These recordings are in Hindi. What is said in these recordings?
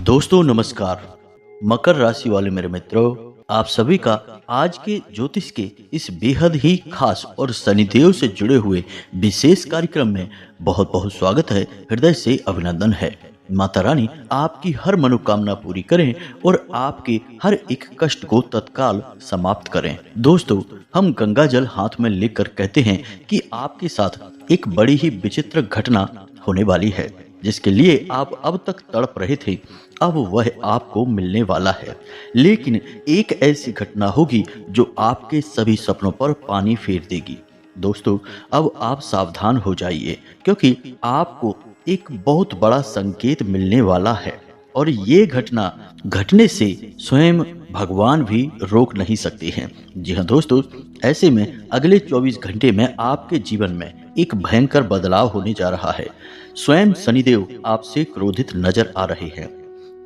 दोस्तों नमस्कार। मकर राशि वाले मेरे मित्रों, आप सभी का आज के ज्योतिष के इस बेहद ही खास और शनिदेव से जुड़े हुए विशेष कार्यक्रम में बहुत बहुत स्वागत है। हृदय से अभिनंदन है। माता रानी आपकी हर मनोकामना पूरी करें और आपके हर एक कष्ट को तत्काल समाप्त करें। दोस्तों, हम गंगा जल हाथ में लेकर कहते हैं कि आपके साथ एक बड़ी ही विचित्र घटना होने वाली है, जिसके लिए आप अब तक तड़प रहे थे। अब वह आपको मिलने वाला है, लेकिन एक ऐसी घटना होगी जो आपके सभी सपनों पर पानी फेर देगी। दोस्तों, अब आप सावधान हो जाइए, क्योंकि आपको एक बहुत बड़ा संकेत मिलने वाला है और ये घटना घटने से स्वयं भगवान भी रोक नहीं सकते हैं। जी हाँ दोस्तों, ऐसे में अगले 24 घंटे में आपके जीवन में एक भयंकर बदलाव होने जा रहा है। स्वयं शनिदेव आपसे क्रोधित नजर आ रहे हैं।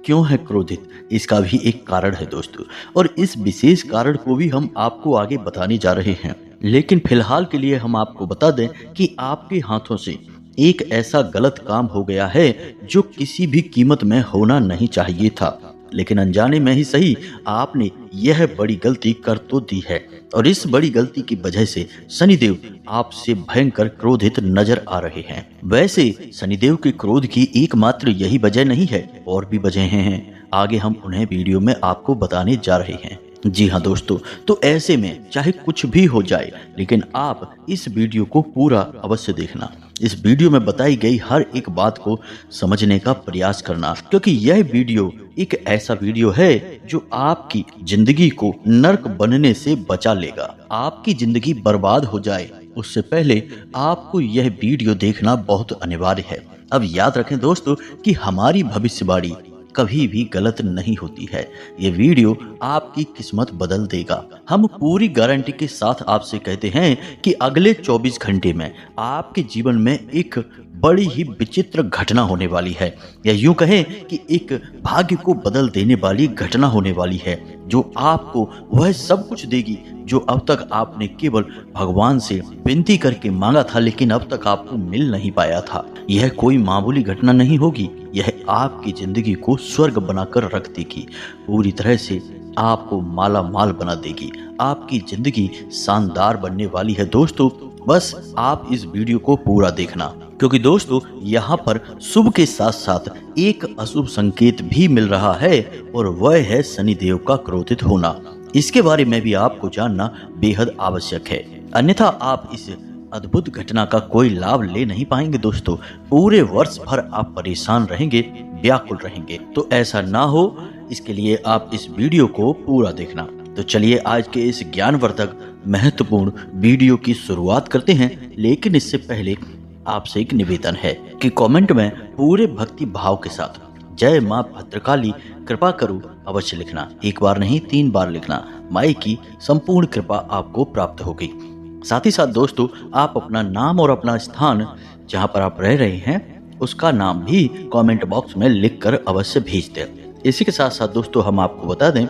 क्यों है क्रोधित, इसका भी एक कारण है दोस्तों, और इस विशेष कारण को भी हम आपको आगे बताने जा रहे हैं। लेकिन फिलहाल के लिए हम आपको बता दें कि आपके हाथों से एक ऐसा गलत काम हो गया है जो किसी भी कीमत में होना नहीं चाहिए था, लेकिन अनजाने में ही सही आपने यह बड़ी गलती कर तो दी है, और इस बड़ी गलती की वजह से शनिदेव आपसे भयंकर क्रोधित नजर आ रहे हैं। वैसे शनिदेव के क्रोध की एकमात्र यही वजह नहीं है, और भी वजहें हैं। आगे हम उन्हें वीडियो में आपको बताने जा रहे हैं। जी हाँ दोस्तों, तो ऐसे में चाहे कुछ भी हो जाए, लेकिन आप इस वीडियो को पूरा अवश्य देखना। इस वीडियो में बताई गई हर एक बात को समझने का प्रयास करना, क्योंकि यह वीडियो एक ऐसा वीडियो है जो आपकी जिंदगी को नर्क बनने से बचा लेगा। आपकी जिंदगी बर्बाद हो जाए उससे पहले आपको यह वीडियो देखना बहुत अनिवार्य है। अब याद रखें दोस्तों कि हमारी भविष्यवाणी कभी भी गलत नहीं होती है। ये वीडियो आपकी किस्मत बदल देगा। हम पूरी गारंटी के साथ आपसे कहते हैं कि अगले 24 घंटे में आपके जीवन में एक बड़ी ही विचित्र घटना होने वाली है, या यूं कहें कि एक भाग्य को बदल देने वाली घटना होने वाली है, जो आपको वह सब कुछ देगी जो अब तक आपने केवल भगवान से विनती करके मांगा था, लेकिन अब तक आपको मिल नहीं पाया था। यह कोई मामूली घटना नहीं होगी, यह आपकी जिंदगी को स्वर्ग बनाकर रख देगी। पूरी तरह से आपको माला माल बना देगी। आपकी जिंदगी शानदार बनने वाली है दोस्तों। बस आप इस वीडियो को पूरा देखना, क्योंकि दोस्तों यहाँ पर शुभ के साथ साथ एक अशुभ संकेत भी मिल रहा है, और वह है शनिदेव का क्रोधित होना। इसके बारे में भी आपको जानना बेहद आवश्यक है, अन्यथा आप इस अद्भुत घटना का कोई लाभ ले नहीं पाएंगे दोस्तों। पूरे वर्ष भर आप परेशान रहेंगे, व्याकुल रहेंगे। तो ऐसा ना हो, इसके लिए आप इस वीडियो को पूरा देखना। तो चलिए आज के इस ज्ञानवर्धक महत्वपूर्ण वीडियो की शुरुआत करते हैं। लेकिन इससे पहले आपसे एक निवेदन है कि कमेंट में पूरे भक्ति भाव के साथ जय मां भद्रकाली कृपा करो अवश्य लिखना। एक बार नहीं, 3 बार लिखना। माई की संपूर्ण कृपा आपको प्राप्त होगी। साथ ही साथ दोस्तों, आप अपना नाम और अपना स्थान जहां पर आप रह रहे हैं उसका नाम भी कमेंट बॉक्स में लिखकर अवश्य भेज दें। इसी के साथ साथ दोस्तों, हम आपको बता दें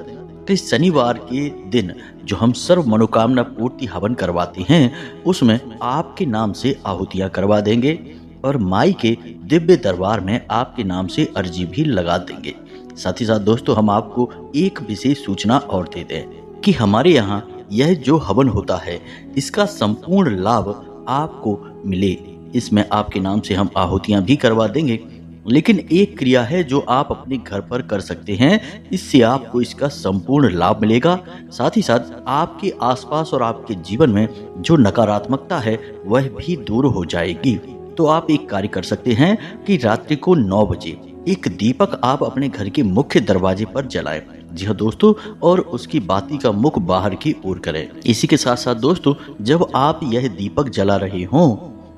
कि शनिवार के दिन जो हम सर्व मनोकामना पूर्ति हवन करवाते हैं, उसमें आपके नाम से आहुतियां करवा देंगे और माई के दिव्य दरबार में आपके नाम से अर्जी भी लगा देंगे। साथ ही साथ दोस्तों, हम आपको एक विशेष सूचना और दे दें कि हमारे यहाँ यह जो हवन होता है, इसका संपूर्ण लाभ आपको मिले, इसमें आपके नाम से हम आहुतियां भी करवा देंगे। लेकिन एक क्रिया है जो आप अपने घर पर कर सकते हैं, इससे आपको इसका संपूर्ण लाभ मिलेगा। साथ ही साथ आपके आसपास और आपके जीवन में जो नकारात्मकता है वह भी दूर हो जाएगी। तो आप एक कार्य कर सकते हैं कि रात्रि को 9 बजे एक दीपक आप अपने घर के मुख्य दरवाजे पर जलाएं। जी हाँ दोस्तों, और उसकी बाती का मुख बाहर की ओर करें। इसी के साथ साथ दोस्तों, जब आप यह दीपक जला रहे हों,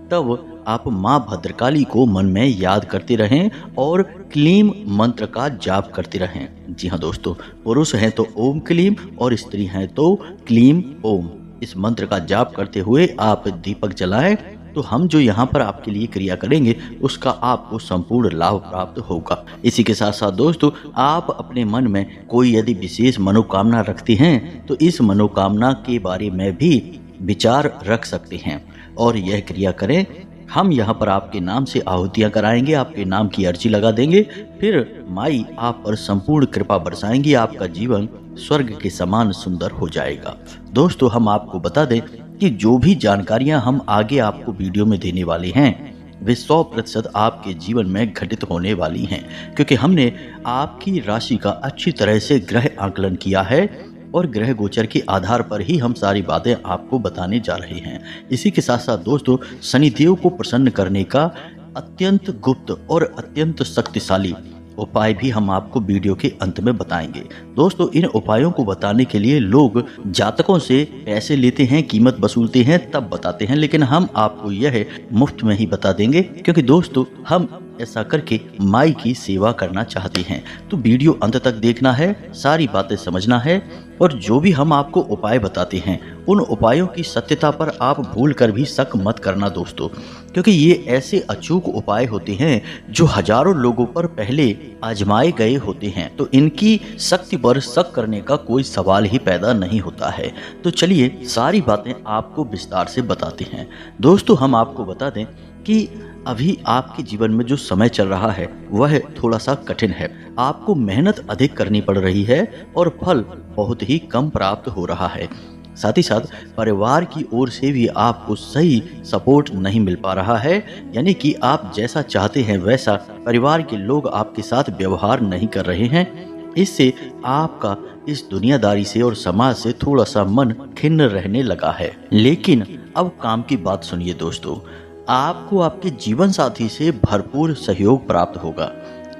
तब आप माँ भद्रकाली को मन में याद करते रहें और क्लीम मंत्र का जाप करते रहें। जी हाँ दोस्तों, पुरुष हैं तो ओम क्लीम और स्त्री हैं तो क्लीम ओम। इस मंत्र का जाप करते हुए आप दीपक जलाएं, तो हम जो यहाँ पर आपके लिए क्रिया करेंगे उसका आपको संपूर्ण लाभ प्राप्त होगा। इसी के साथ साथ दोस्तों, आप अपने मन में कोई यदि विशेष मनोकामना रखते हैं तो इस मनोकामना के बारे में भी विचार रख सकते हैं और यह क्रिया करें हम यहाँ पर आपके नाम से आहुतियाँ कराएंगे, आपके नाम की अर्जी लगा देंगे, फिर माई आप पर संपूर्ण कृपा बरसाएंगी, आपका जीवन स्वर्ग के समान सुंदर हो जाएगा। दोस्तों, हम आपको बता दें कि जो भी जानकारियां हम आगे आपको वीडियो में देने वाले हैं वे 100% आपके जीवन में घटित होने वाली हैं, क्योंकि हमने आपकी राशि का अच्छी तरह से ग्रह आकलन किया है और ग्रह गोचर के आधार पर ही हम सारी बातें आपको बताने जा रहे हैं। इसी के साथ साथ दोस्तों, शनिदेव को प्रसन्न करने का अत्यंत गुप्त और अत्यंत शक्तिशाली उपाय भी हम आपको वीडियो के अंत में बताएंगे। दोस्तों, इन उपायों को बताने के लिए लोग जातकों से पैसे लेते हैं, कीमत वसूलते हैं, तब बताते हैं, लेकिन हम आपको यह मुफ्त में ही बता देंगे, क्योंकि दोस्तों हम ऐसा करके माई की सेवा करना चाहते हैं। तो वीडियो अंत तक देखना है, सारी बातें समझना है, और जो भी हम आपको उपाय बताते हैं उन उपायों की सत्यता पर आप भूल कर भी शक मत करना दोस्तों, क्योंकि ये ऐसे अचूक उपाय होते हैं जो हजारों लोगों पर पहले आजमाए गए होते हैं, तो इनकी शक्ति पर शक करने का कोई सवाल ही पैदा नहीं होता है। तो चलिए सारी बातें आपको विस्तार से बताते हैं। दोस्तों, हम आपको बता दें कि अभी आपके जीवन में जो समय चल रहा है वह थोड़ा सा कठिन है। आपको मेहनत अधिक करनी पड़ रही है और फल बहुत ही कम प्राप्त हो रहा है। साथ ही साथ परिवार की ओर से भी आपको सही सपोर्ट नहीं मिल पा रहा है, यानी कि आप जैसा चाहते हैं वैसा परिवार के लोग आपके साथ व्यवहार नहीं कर रहे हैं। इससे आपका इस दुनियादारी से और समाज से थोड़ा सा मन खिन्न रहने लगा है। लेकिन अब काम की बात सुनिए दोस्तों, आपको आपके जीवन साथी से भरपूर सहयोग प्राप्त होगा।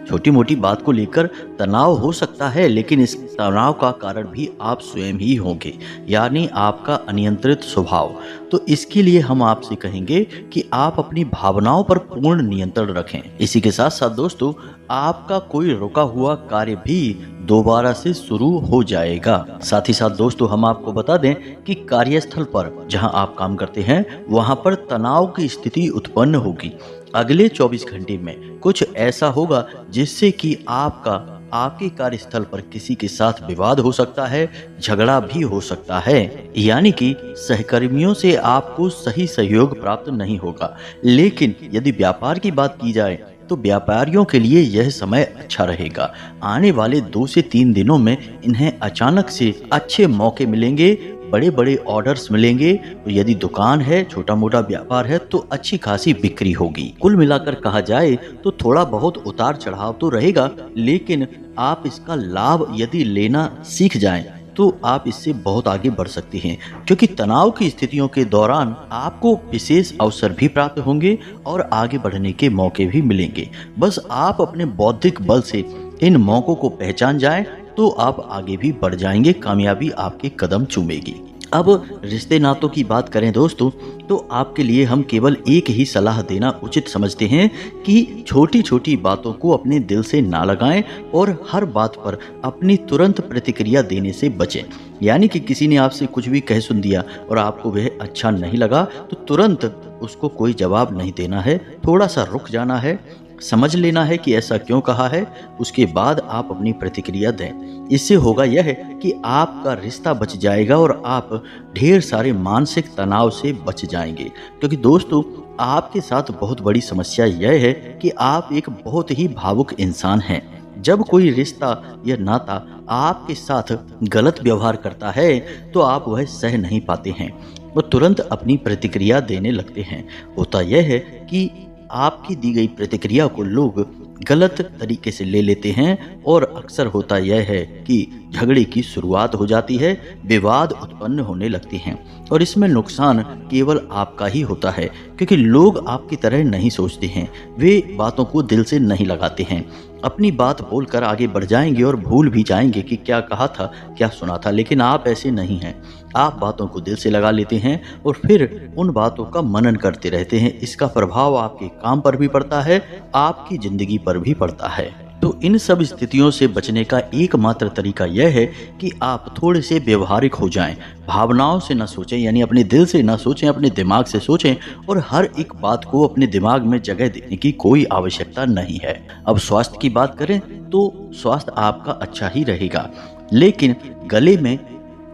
छोटी मोटी बात को लेकर तनाव हो सकता है, लेकिन इस तनाव का कारण भी आप स्वयं ही होंगे, यानी आपका अनियंत्रित स्वभाव। तो इसके लिए हम आपसे कहेंगे कि आप अपनी भावनाओं पर पूर्ण नियंत्रण रखें। इसी के साथ साथ दोस्तों, आपका कोई रुका हुआ कार्य भी दोबारा से शुरू हो जाएगा। साथ ही साथ दोस्तों, हम आपको बता दें कि कार्यस्थल पर जहां आप काम करते हैं वहां पर तनाव की स्थिति उत्पन्न होगी। अगले 24 घंटे में कुछ ऐसा होगा जिससे कि आपके कार्यस्थल पर किसी के साथ विवाद हो सकता है, झगड़ा भी हो सकता है, यानी कि सहकर्मियों से आपको सही सहयोग प्राप्त नहीं होगा। लेकिन यदि व्यापार की बात की जाए तो व्यापारियों के लिए यह समय अच्छा रहेगा। आने वाले 2 से 3 दिनों में इन्हें अचानक से अच्छे मौके मिलेंगे, बड़े बड़े ऑर्डर्स मिलेंगे। तो यदि दुकान है, छोटा मोटा व्यापार है, तो अच्छी खासी बिक्री होगी। कुल मिलाकर कहा जाए तो थोड़ा बहुत उतार चढ़ाव तो रहेगा, लेकिन आप इसका लाभ यदि लेना सीख जाएं तो आप इससे बहुत आगे बढ़ सकते हैं, क्योंकि तनाव की स्थितियों के दौरान आपको विशेष अवसर भी प्राप्त होंगे और आगे बढ़ने के मौके भी मिलेंगे। बस आप अपने बौद्धिक बल से इन मौकों को पहचान जाएं तो आप आगे भी बढ़ जाएंगे, कामयाबी आपके कदम चूमेगी। अब रिश्ते नातों की बात करें दोस्तों, तो आपके लिए हम केवल एक ही सलाह देना उचित समझते हैं कि छोटी छोटी बातों को अपने दिल से ना लगाएं और हर बात पर अपनी तुरंत प्रतिक्रिया देने से बचें। यानी कि किसी ने आपसे कुछ भी कह सुन दिया और आपको वह अच्छा नहीं लगा तो तुरंत उसको कोई जवाब नहीं देना है, थोड़ा सा रुक जाना है, समझ लेना है कि ऐसा क्यों कहा है, उसके बाद आप अपनी प्रतिक्रिया दें। इससे होगा यह कि आपका रिश्ता बच जाएगा और आप ढेर सारे मानसिक तनाव से बच जाएंगे। क्योंकि दोस्तों, आपके साथ बहुत बड़ी समस्या यह है कि आप एक बहुत ही भावुक इंसान हैं। जब कोई रिश्ता या नाता आपके साथ गलत व्यवहार करता है तो आप वह सह नहीं पाते हैं, वो तुरंत अपनी प्रतिक्रिया देने लगते हैं। होता यह है कि आपकी दी गई प्रतिक्रिया को लोग गलत तरीके से ले लेते हैं और अक्सर होता यह है कि झगड़े की शुरुआत हो जाती है, विवाद उत्पन्न होने लगते हैं और इसमें नुकसान केवल आपका ही होता है, क्योंकि लोग आपकी तरह नहीं सोचते हैं, वे बातों को दिल से नहीं लगाते हैं। अपनी बात बोलकर आगे बढ़ जाएंगे और भूल भी जाएंगे कि क्या कहा था, क्या सुना था, लेकिन आप ऐसे नहीं हैं। आप बातों को दिल से लगा लेते हैं और फिर उन बातों का मनन करते रहते हैं। इसका प्रभाव आपके काम पर भी पड़ता है, आपकी जिंदगी पर भी पड़ता है। तो इन सब स्थितियों से बचने का एकमात्र तरीका यह है कि आप थोड़े से व्यवहारिक हो जाएं, भावनाओं से ना सोचें, यानी अपने दिल से ना सोचें, अपने दिमाग से सोचें और हर एक बात को अपने दिमाग में जगह देने की कोई आवश्यकता नहीं है। अब स्वास्थ्य की बात करें तो स्वास्थ्य आपका अच्छा ही रहेगा, लेकिन गले में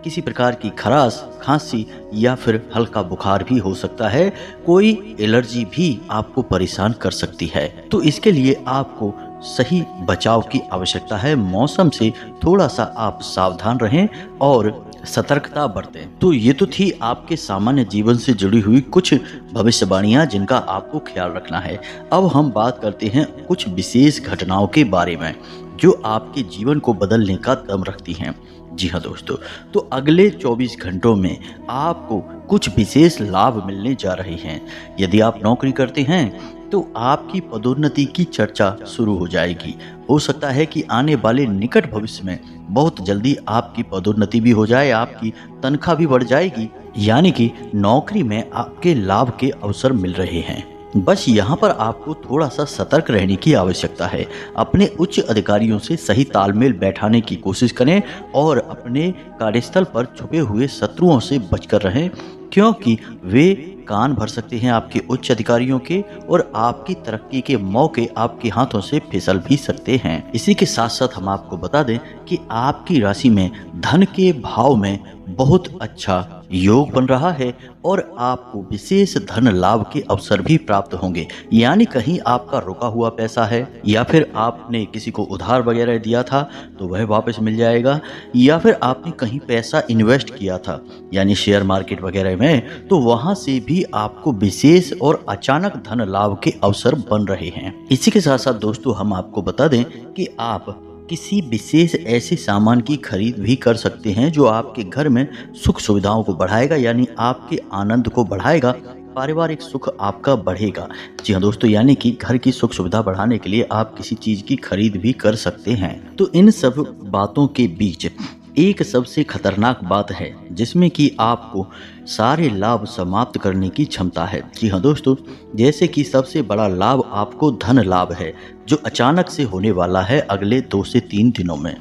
किसी प्रकार की खराश, खांसी या फिर हल्का बुखार भी हो सकता है। कोई एलर्जी भी आपको परेशान कर सकती है। तो इसके लिए आपको सही बचाव की आवश्यकता है। मौसम से थोड़ा सा आप सावधान रहें और सतर्कता बरतें। तो ये तो थी आपके सामान्य जीवन से जुड़ी हुई कुछ भविष्यवाणियां जिनका आपको ख्याल रखना है। अब हम बात करते हैं कुछ विशेष घटनाओं के बारे में जो आपके जीवन को बदलने का दम रखती हैं। जी हाँ दोस्तों, तो अगले 24 घंटों में आपको कुछ विशेष लाभ मिलने जा रहे हैं। यदि आप नौकरी करते हैं तो आपकी पदोन्नति की चर्चा शुरू हो जाएगी। हो सकता है कि आने वाले निकट भविष्य में बहुत जल्दी आपकी पदोन्नति भी हो जाए, आपकी तनख्वाह भी बढ़ जाएगी, यानी कि नौकरी में आपके लाभ के अवसर मिल रहे हैं। बस यहाँ पर आपको थोड़ा सा सतर्क रहने की आवश्यकता है। अपने उच्च अधिकारियों से सही तालमेल बैठाने की कोशिश करें और अपने कार्यस्थल पर छुपे हुए शत्रुओं से बचकर रहें, क्योंकि वे कान भर सकते हैं आपके उच्च अधिकारियों के और आपकी तरक्की के मौके आपके हाथों से फिसल भी सकते हैं। इसी के साथ साथ हम आपको बता दें कि आपकी राशि में धन के भाव में बहुत अच्छा योग बन रहा है और आपको विशेष धन लाभ के अवसर भी प्राप्त होंगे। यानी कहीं आपका रुका हुआ पैसा है या फिर आपने किसी को उधार वगैरह दिया था तो वह वापस मिल जाएगा, या फिर आपने कहीं पैसा इन्वेस्ट किया था यानी शेयर मार्केट वगैरह में, तो वहां से भी आपको विशेष और अचानक धन लाभ के अवसर बन रहे हैं। इसी के साथ साथ दोस्तों हम आपको बता दें कि आप किसी विशेष ऐसे सामान की खरीद भी कर सकते हैं जो आपके घर में सुख सुविधाओं को बढ़ाएगा, यानी आपके आनंद को बढ़ाएगा, पारिवारिक सुख आपका बढ़ेगा। जी हाँ दोस्तों, यानी कि घर की सुख सुविधा बढ़ाने के लिए आप किसी चीज की खरीद भी कर सकते हैं। तो इन सब बातों के बीच एक सबसे खतरनाक बात है जिसमें कि आपको सारे लाभ समाप्त करने की क्षमता है। जी हाँ दोस्तों, जैसे कि सबसे बड़ा लाभ आपको धन लाभ है जो अचानक से होने वाला है अगले 2 से 3 दिनों में।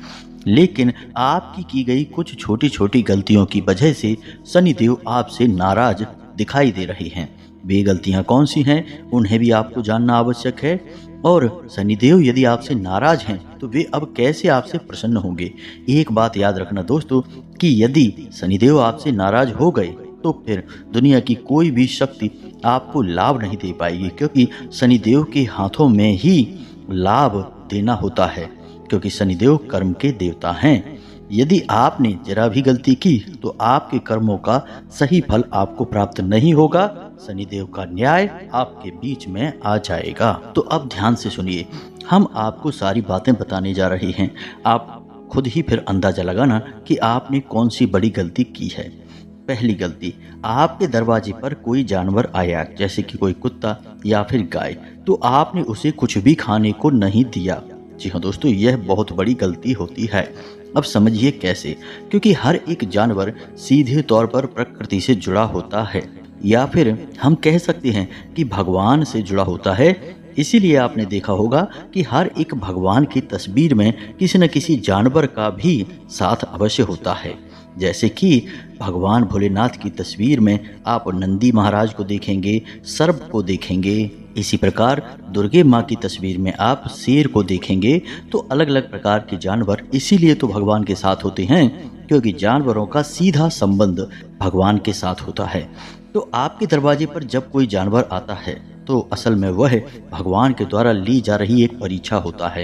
लेकिन आपकी की गई कुछ छोटी छोटी गलतियों की वजह से शनिदेव आपसे नाराज दिखाई दे रहे हैं। वे गलतियां कौन सी हैं उन्हें भी आपको जानना आवश्यक है। और शनिदेव यदि आपसे नाराज हैं तो वे अब कैसे आपसे प्रसन्न होंगे। एक बात याद रखना दोस्तों कि यदि शनिदेव आपसे नाराज हो गए तो फिर दुनिया की कोई भी शक्ति आपको लाभ नहीं दे पाएगी, क्योंकि शनिदेव के हाथों में ही लाभ देना होता है, क्योंकि शनिदेव कर्म के देवता हैं। यदि आपने जरा भी गलती की तो आपके कर्मों का सही फल आपको प्राप्त नहीं होगा। शनिदेव का न्याय आपके बीच में आ जाएगा। तो अब ध्यान से सुनिए, हम आपको सारी बातें बताने जा रहे हैं। आप खुद ही फिर अंदाजा लगाना कि आपने कौन सी बड़ी गलती की है। पहली गलती, आपके दरवाजे पर कोई जानवर आया, जैसे कि कोई कुत्ता या फिर गाय, तो आपने उसे कुछ भी खाने को नहीं दिया। जी हाँ दोस्तों, यह बहुत बड़ी गलती होती है। अब समझिए कैसे, क्योंकि हर एक जानवर सीधे तौर पर प्रकृति से जुड़ा होता है, या फिर हम कह सकते हैं कि भगवान से जुड़ा होता है। इसीलिए आपने देखा होगा कि हर एक भगवान की तस्वीर में किसी न किसी जानवर का भी साथ अवश्य होता है। जैसे कि भगवान भोलेनाथ की तस्वीर में आप नंदी महाराज को देखेंगे, सर्प को देखेंगे। इसी प्रकार दुर्गे माँ की तस्वीर में आप शेर को देखेंगे। तो अलग अलग प्रकार के जानवर इसीलिए तो भगवान के साथ होते हैं, क्योंकि जानवरों का सीधा संबंध भगवान के साथ होता है। तो आपके दरवाजे पर जब कोई जानवर आता है तो असल में वह भगवान के द्वारा ली जा रही एक परीक्षा होता है।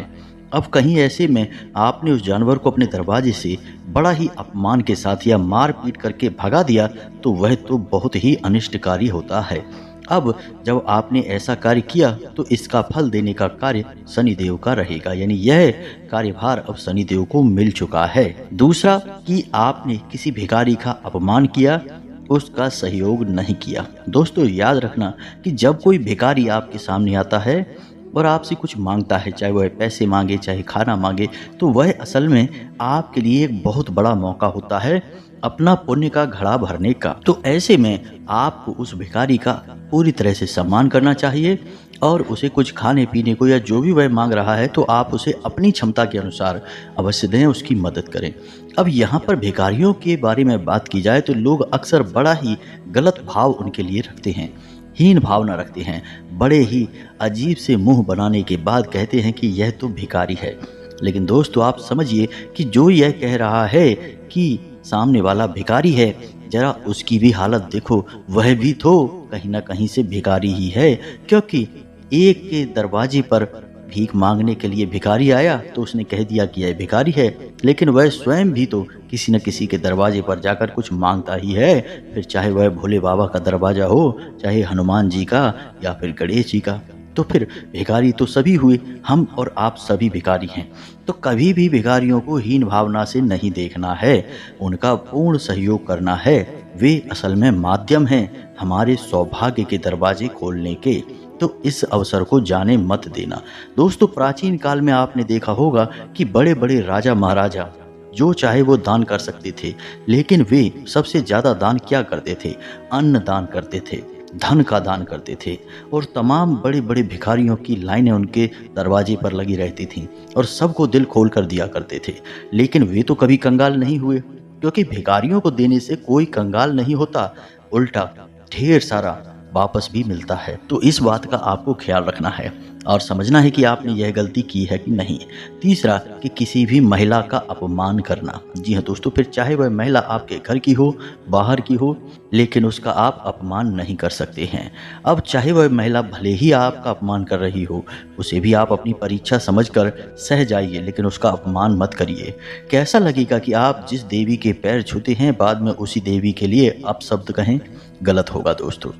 अब कहीं ऐसे में आपने उस जानवर को अपने दरवाजे से बड़ा ही अपमान के साथ या मार पीट करके भगा दिया तो वह तो बहुत ही अनिष्टकारी होता है। अब जब आपने ऐसा कार्य किया तो इसका फल देने का कार्य शनिदेव का रहेगा, यानी यह कार्यभार अब शनिदेव को मिल चुका है। दूसरा कि आपने किसी भिखारी का अपमान किया, उसका सहयोग नहीं किया। दोस्तों याद रखना कि जब कोई भिखारी आपके सामने आता है और आपसे कुछ मांगता है, चाहे वह पैसे मांगे चाहे खाना मांगे, तो वह असल में आपके लिए एक बहुत बड़ा मौका होता है अपना पुण्य का घड़ा भरने का। तो ऐसे में आपको उस भिखारी का पूरी तरह से सम्मान करना चाहिए और उसे कुछ खाने पीने को या जो भी वह मांग रहा है तो आप उसे अपनी क्षमता के अनुसार अवश्य दें, उसकी मदद करें। अब यहाँ पर भिखारियों के बारे में बात की जाए तो लोग अक्सर बड़ा ही गलत भाव उनके लिए रखते हैं, हीन भावना रखते हैं, बड़े ही अजीब से मुंह बनाने के बाद कहते हैं कि यह तो भिखारी है। लेकिन दोस्तों आप समझिए कि जो यह कह रहा है कि सामने वाला भिखारी है, जरा उसकी भी हालत देखो, वह भी तो कहीं ना कहीं से भिखारी ही है। क्योंकि एक के दरवाजे पर भीख मांगने के लिए भिखारी आया तो उसने कह दिया कि यह भिखारी है, लेकिन वह स्वयं भी तो किसी न किसी के दरवाजे पर जाकर कुछ मांगता ही है, फिर चाहे वह भोले बाबा का दरवाजा हो, चाहे हनुमान जी का या फिर गणेश जी का। तो फिर भिखारी तो सभी हुए, हम और आप सभी भिखारी हैं। तो कभी भी भिखारियों को हीन भावना से नहीं देखना है, उनका पूर्ण सहयोग करना है। वे असल में माध्यम हैं हमारे सौभाग्य के दरवाजे खोलने के। तो इस अवसर को जाने मत देना। दोस्तों, प्राचीन काल में आपने देखा होगा कि बड़े बड़े राजा महाराजा जो चाहे वो दान कर सकते थे, लेकिन वे सबसे ज्यादा दान क्या करते थे? अन्न दान करते थे, धन का दान करते थे। और तमाम बड़े बड़े भिखारियों की लाइनें उनके दरवाजे पर लगी रहती थीं और सबको दिल खोल कर दिया करते थे। लेकिन वे तो कभी कंगाल नहीं हुए, क्योंकि भिखारियों को देने से कोई कंगाल नहीं होता, उल्टा ढेर सारा वापस भी मिलता है। तो इस बात का आपको ख्याल रखना है और समझना है कि आपने यह गलती की है कि नहीं। तीसरा, कि किसी भी महिला का अपमान करना। जी हाँ दोस्तों, फिर चाहे वह महिला आपके घर की हो, बाहर की हो, लेकिन उसका आप अपमान नहीं कर सकते हैं। अब चाहे वह महिला भले ही आपका अपमान कर रही हो, उसे भी आप अपनी परीक्षा समझकर सह जाइए, लेकिन उसका अपमान मत करिए। कैसा लगेगा कि आप जिस देवी के पैर छूते हैं, बाद में उसी देवी के लिए अपशब्द कहें? गलत होगा दोस्तों।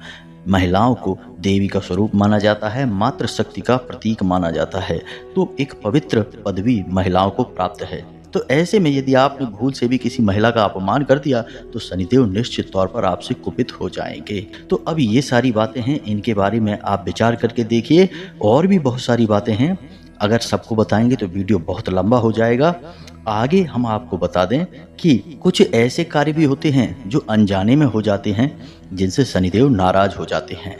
महिलाओं को देवी का स्वरूप माना जाता है, मातृ शक्ति का प्रतीक माना जाता है, तो एक पवित्र पदवी महिलाओं को प्राप्त है। तो ऐसे में यदि आपने भूल से भी किसी महिला का अपमान कर दिया तो शनिदेव निश्चित तौर पर आपसे कुपित हो जाएंगे। तो अब ये सारी बातें हैं, इनके बारे में आप विचार करके देखिए। और भी बहुत सारी बातें हैं, अगर सबको बताएंगे तो वीडियो बहुत लंबा हो जाएगा। आगे हम आपको बता दें कि कुछ ऐसे कार्य भी होते हैं जो अनजाने में हो जाते हैं, जिनसे शनिदेव नाराज हो जाते हैं।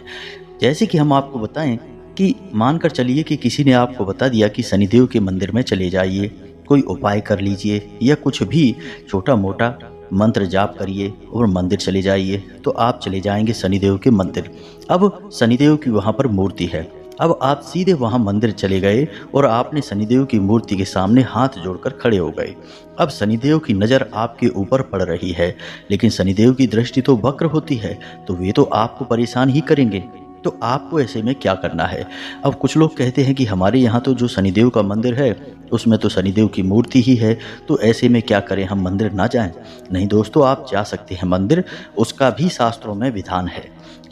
जैसे कि हम आपको बताएं कि मानकर चलिए कि किसी ने आपको बता दिया कि शनिदेव के मंदिर में चले जाइए, कोई उपाय कर लीजिए या कुछ भी छोटा मोटा मंत्र जाप करिए और मंदिर चले जाइए। तो आप चले जाएंगे शनिदेव के मंदिर। अब शनिदेव की वहाँ पर मूर्ति है। अब आप सीधे वहाँ मंदिर चले गए और आपने शनिदेव की मूर्ति के सामने हाथ जोड़कर खड़े हो गए। अब शनिदेव की नज़र आपके ऊपर पड़ रही है, लेकिन शनिदेव की दृष्टि तो वक्र होती है, तो वे तो आपको परेशान ही करेंगे। तो आपको ऐसे में क्या करना है? अब कुछ लोग कहते हैं कि हमारे यहाँ तो जो शनिदेव का मंदिर है उसमें तो शनिदेव की मूर्ति ही है, तो ऐसे में क्या करें, हम मंदिर ना जाएं? नहीं दोस्तों, आप जा सकते हैं मंदिर, उसका भी शास्त्रों में विधान है।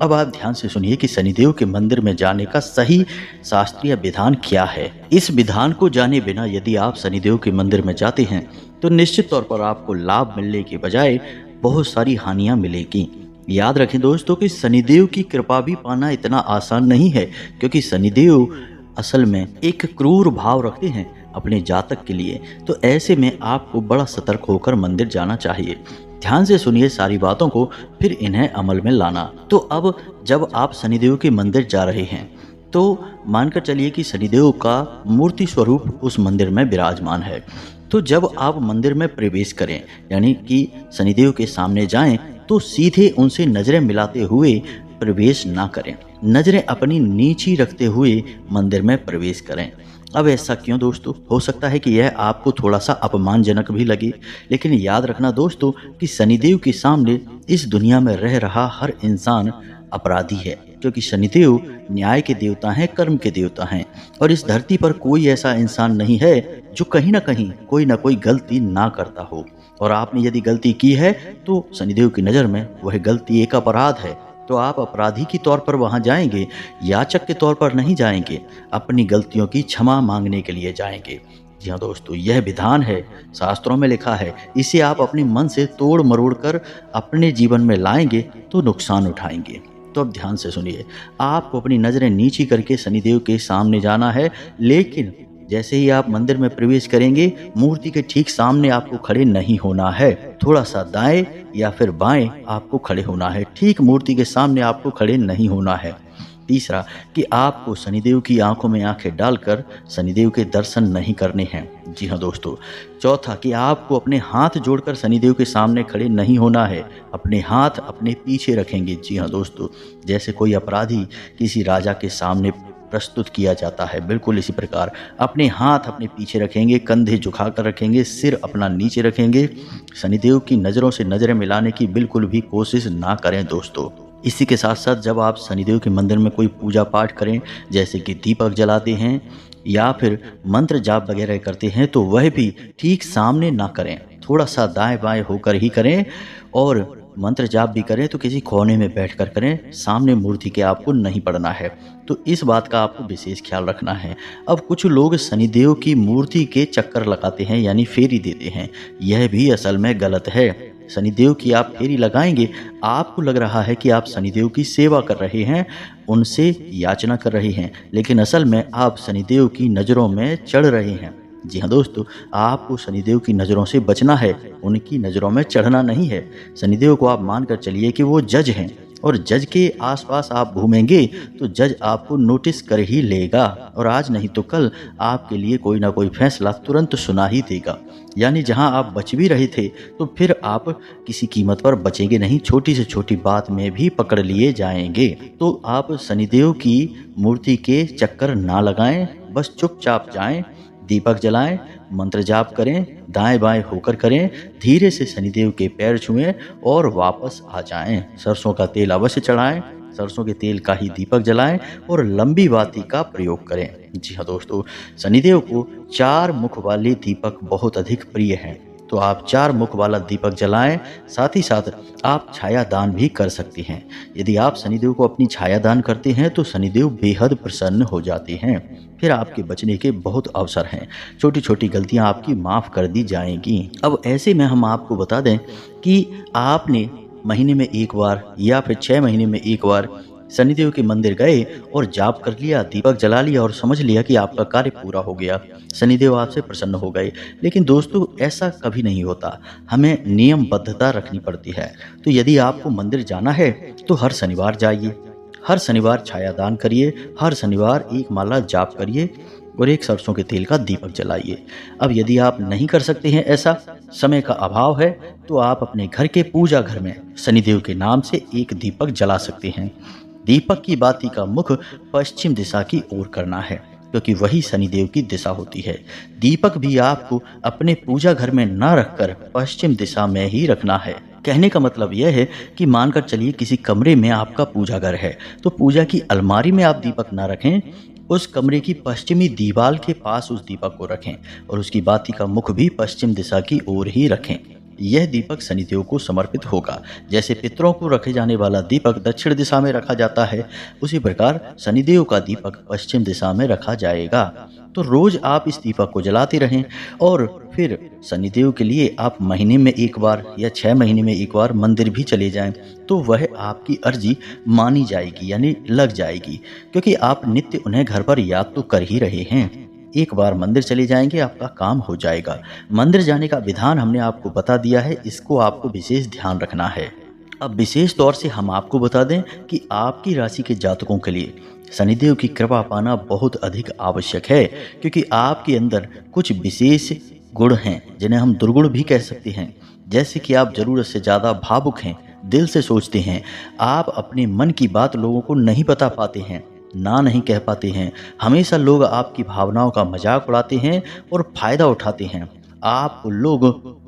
अब आप ध्यान से सुनिए कि शनिदेव के मंदिर में जाने का सही शास्त्रीय विधान क्या है। इस विधान को जाने बिना यदि आप शनिदेव के मंदिर में जाते हैं तो निश्चित तौर पर आपको लाभ मिलने के बजाय बहुत सारी हानियां मिलेगी। याद रखें दोस्तों कि शनिदेव की कृपा भी पाना इतना आसान नहीं है, क्योंकि शनिदेव असल में एक क्रूर भाव रखते हैं अपने जातक के लिए। तो ऐसे में आपको बड़ा सतर्क होकर मंदिर जाना चाहिए। ध्यान से सुनिए सारी बातों को, फिर इन्हें अमल में लाना। तो अब जब आप शनिदेव के मंदिर जा रहे हैं तो मानकर चलिए कि शनिदेव का मूर्ति स्वरूप उस मंदिर में विराजमान है। तो जब आप मंदिर में प्रवेश करें, यानी कि शनिदेव के सामने जाएं, तो सीधे उनसे नजरें मिलाते हुए प्रवेश ना करें। नजरें अपनी नीची रखते हुए मंदिर में प्रवेश करें। अब ऐसा क्यों दोस्तों? हो सकता है कि यह आपको थोड़ा सा अपमानजनक भी लगे, लेकिन याद रखना दोस्तों कि शनिदेव के सामने इस दुनिया में रह रहा हर इंसान अपराधी है, क्योंकि शनिदेव न्याय के देवता हैं, कर्म के देवता हैं। और इस धरती पर कोई ऐसा इंसान नहीं है जो कहीं ना कहीं कोई ना कोई गलती ना करता हो। और आपने यदि गलती की है तो शनिदेव की नज़र में वह गलती एक अपराध है। तो आप अपराधी के तौर पर वहां जाएंगे, याचक के तौर पर नहीं जाएंगे, अपनी गलतियों की क्षमा मांगने के लिए जाएंगे। जी हाँ दोस्तों, यह विधान है, शास्त्रों में लिखा है। इसे आप अपने मन से तोड़ मरोड़ कर अपने जीवन में लाएंगे तो नुकसान उठाएंगे। तो अब ध्यान से सुनिए, आपको अपनी नज़रें नीची करके शनिदेव के सामने जाना है, लेकिन जैसे ही आप मंदिर में प्रवेश करेंगे, मूर्ति के ठीक सामने आपको खड़े नहीं होना है। थोड़ा सा दाएं या फिर बाएं आपको खड़े होना है, ठीक मूर्ति के सामने आपको खड़े नहीं होना है। तीसरा, कि आपको शनिदेव की आंखों में आंखें डालकर शनिदेव के दर्शन नहीं करने हैं। जी हाँ दोस्तों। चौथा, कि आपको अपने हाथ जोड़कर शनिदेव के सामने खड़े नहीं होना है, अपने हाथ अपने पीछे रखेंगे। जी हाँ दोस्तों, जैसे कोई अपराधी किसी राजा के सामने प्रस्तुत किया जाता है। बिल्कुल इसी प्रकार अपने हाथ अपने पीछे रखेंगे, कंधे झुका कर रखेंगे, सिर अपना नीचे रखेंगे। शनिदेव की नज़रों से नज़रें मिलाने की बिल्कुल भी कोशिश ना करें दोस्तों। इसी के साथ साथ जब आप शनिदेव के मंदिर में कोई पूजा पाठ करें, जैसे कि दीपक जलाते हैं या फिर मंत्र जाप वगैरह करते हैं, तो वह भी ठीक सामने ना करें, थोड़ा सा दाएं बाएं होकर ही करें। और मंत्र जाप भी करें तो किसी कोने में बैठकर करें, सामने मूर्ति के आपको नहीं पड़ना है। तो इस बात का आपको विशेष ख्याल रखना है। अब कुछ लोग शनिदेव की मूर्ति के चक्कर लगाते हैं, यानी फेरी देते हैं। यह भी असल में गलत है। शनिदेव की आप फेरी लगाएंगे, आपको लग रहा है कि आप शनिदेव की सेवा कर रहे हैं, उनसे याचना कर रहे हैं, लेकिन असल में आप शनिदेव की नज़रों में चढ़ रहे हैं। जी हाँ दोस्तों, आपको शनिदेव की नज़रों से बचना है, उनकी नज़रों में चढ़ना नहीं है। शनिदेव को आप मानकर चलिए कि वो जज हैं, और जज के आसपास आप घूमेंगे तो जज आपको नोटिस कर ही लेगा, और आज नहीं तो कल आपके लिए कोई ना कोई फैसला तुरंत सुना ही देगा। यानी जहां आप बच भी रहे थे तो फिर आप किसी कीमत पर बचेंगे नहीं, छोटी से छोटी बात में भी पकड़ लिए जाएंगे। तो आप शनिदेव की मूर्ति के चक्कर ना लगाएं, बस चुपचाप जाएं, दीपक जलाएं, मंत्र जाप करें, दाएं बाएं होकर करें, धीरे से शनिदेव के पैर छुएं और वापस आ जाएं। सरसों का तेल अवश्य चढ़ाएं, सरसों के तेल का ही दीपक जलाएं और लंबी बाती का प्रयोग करें। जी हाँ दोस्तों, शनिदेव को 4 मुख वाले दीपक बहुत अधिक प्रिय हैं, तो आप 4 मुख वाला दीपक जलाएं। साथ ही साथ आप छाया दान भी कर सकते हैं। यदि आप शनिदेव को अपनी छाया दान करते हैं तो शनिदेव बेहद प्रसन्न हो जाते हैं। फिर आपके बचने के बहुत अवसर हैं, छोटी छोटी गलतियां आपकी माफ़ कर दी जाएंगी। अब ऐसे में हम आपको बता दें कि आपने महीने में एक बार या फिर 6 महीने में एक बार शनिदेव के मंदिर गए और जाप कर लिया, दीपक जला लिया और समझ लिया कि आपका कार्य पूरा हो गया, शनिदेव आपसे प्रसन्न हो गए। लेकिन दोस्तों, ऐसा कभी नहीं होता, हमें नियमबद्धता रखनी पड़ती है। तो यदि आपको मंदिर जाना है तो हर शनिवार जाइए, हर शनिवार छाया दान करिए, हर शनिवार एक माला जाप करिए और एक सरसों के तेल का दीपक जलाइए। अब यदि आप नहीं कर सकते हैं, ऐसा समय का अभाव है, तो आप अपने घर के पूजा घर में शनिदेव के नाम से एक दीपक जला सकते हैं। दीपक की बाती का मुख पश्चिम दिशा की ओर करना है, क्योंकि वही शनिदेव की दिशा होती है। दीपक भी आपको अपने पूजा घर में न रखकर पश्चिम दिशा में ही रखना है। कहने का मतलब यह है कि मानकर चलिए किसी कमरे में आपका पूजा घर है, तो पूजा की अलमारी में आप दीपक ना रखें, उस कमरे की पश्चिमी दीवार के पास उस दीपक को रखें और उसकी बाती का मुख भी पश्चिम दिशा की ओर ही रखें। यह दीपक शनिदेव को समर्पित होगा। जैसे पितरों को रखे जाने वाला दीपक दक्षिण दिशा में रखा जाता है, उसी प्रकार शनिदेव का दीपक पश्चिम दिशा में रखा जाएगा। तो रोज आप इस दीपक को जलाते रहें और फिर शनिदेव के लिए आप महीने में एक बार या 6 महीने में एक बार मंदिर भी चले जाएं, तो वह आपकी अर्जी मानी जाएगी, यानी लग जाएगी, क्योंकि आप नित्य उन्हें घर पर याद तो कर ही रहे हैं। एक बार मंदिर चले जाएंगे, आपका काम हो जाएगा। मंदिर जाने का विधान हमने आपको बता दिया है, इसको आपको विशेष ध्यान रखना है। अब विशेष तौर से हम आपको बता दें कि आपकी राशि के जातकों के लिए शनिदेव की कृपा पाना बहुत अधिक आवश्यक है, क्योंकि आपके अंदर कुछ विशेष गुण हैं जिन्हें हम दुर्गुण भी कह सकते हैं। जैसे कि आप ज़रूरत से ज़्यादा भावुक हैं, दिल से सोचते हैं, आप अपने मन की बात लोगों को नहीं बता पाते हैं, ना नहीं कह पाते हैं, हमेशा लोग आपकी भावनाओं का मजाक उड़ाते हैं और फ़ायदा उठाते हैं, आप लोग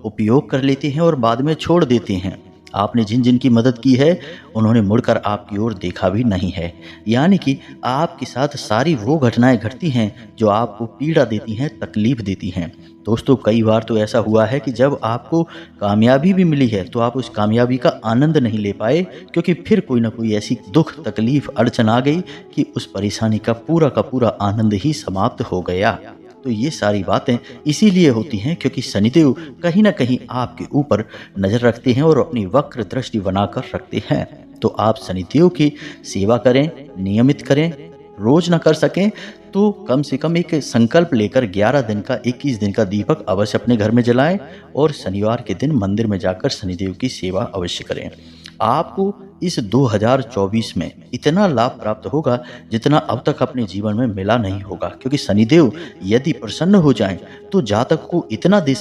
उपयोग कर लेते हैं और बाद में छोड़ देते हैं। आपने जिन जिन की मदद की है उन्होंने मुड़कर आपकी ओर देखा भी नहीं है। यानी कि आपके साथ सारी वो घटनाएं घटती हैं जो आपको पीड़ा देती हैं, तकलीफ देती हैं। दोस्तों, कई बार तो ऐसा हुआ है कि जब आपको कामयाबी भी मिली है तो आप उस कामयाबी का आनंद नहीं ले पाए, क्योंकि फिर कोई ना कोई ऐसी दुख, तकलीफ, अड़चन आ गई कि उस परेशानी का पूरा आनंद ही समाप्त हो गया। तो ये सारी बातें इसीलिए होती हैं क्योंकि शनिदेव कहीं ना कहीं आपके ऊपर नज़र रखते हैं और अपनी वक्र दृष्टि बनाकर रखते हैं। तो आप शनिदेव की सेवा करें, नियमित करें। रोज ना कर सकें तो कम से कम एक संकल्प लेकर 11 दिन का, 21 दिन का दीपक अवश्य अपने घर में जलाएं और शनिवार के दिन मंदिर में जाकर शनिदेव की सेवा अवश्य करें। आपको इस 2024 में इतना लाभ प्राप्त होगा जितना अब तक अपने जीवन में मिला नहीं होगा, क्योंकि शनिदेव यदि प्रसन्न हो जाएं तो जातक को इतना दे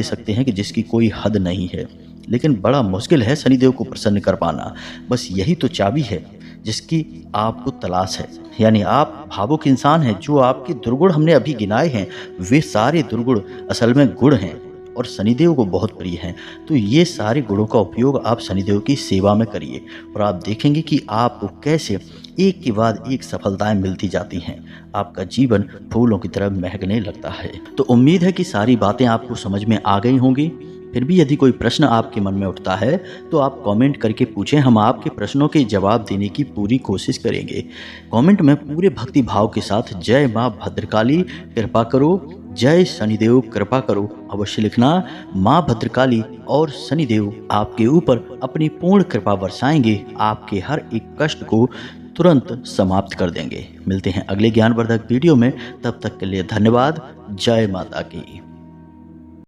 सकते हैं कि जिसकी कोई हद नहीं है। लेकिन बड़ा मुश्किल है शनिदेव को प्रसन्न कर पाना। बस यही तो चाबी है जिसकी आपको तलाश है। यानी आप भावुक इंसान हैं। जो आपके दुर्गुण हमने अभी गिनाए हैं, वे सारे दुर्गुण असल में गुण हैं और शनिदेव को बहुत प्रिय हैं। तो ये सारे गुणों का उपयोग आप शनिदेव की सेवा में करिए और आप देखेंगे कि आपको कैसे एक के बाद एक सफलताएं मिलती जाती हैं। आपका जीवन फूलों की तरह महकने लगता है। तो उम्मीद है कि सारी बातें आपको समझ में आ गई होंगी। फिर भी यदि कोई प्रश्न आपके मन में उठता है तो आप कमेंट करके पूछें, हम आपके प्रश्नों के जवाब देने की पूरी कोशिश करेंगे। कमेंट में पूरे भक्ति भाव के साथ जय माँ भद्रकाली कृपा करो, जय शनिदेव कृपा करो अवश्य लिखना। माँ भद्रकाली और शनिदेव आपके ऊपर अपनी पूर्ण कृपा बरसाएंगे, आपके हर एक कष्ट को तुरंत समाप्त कर देंगे। मिलते हैं अगले ज्ञानवर्धक वीडियो में, तब तक के लिए धन्यवाद। जय माता की।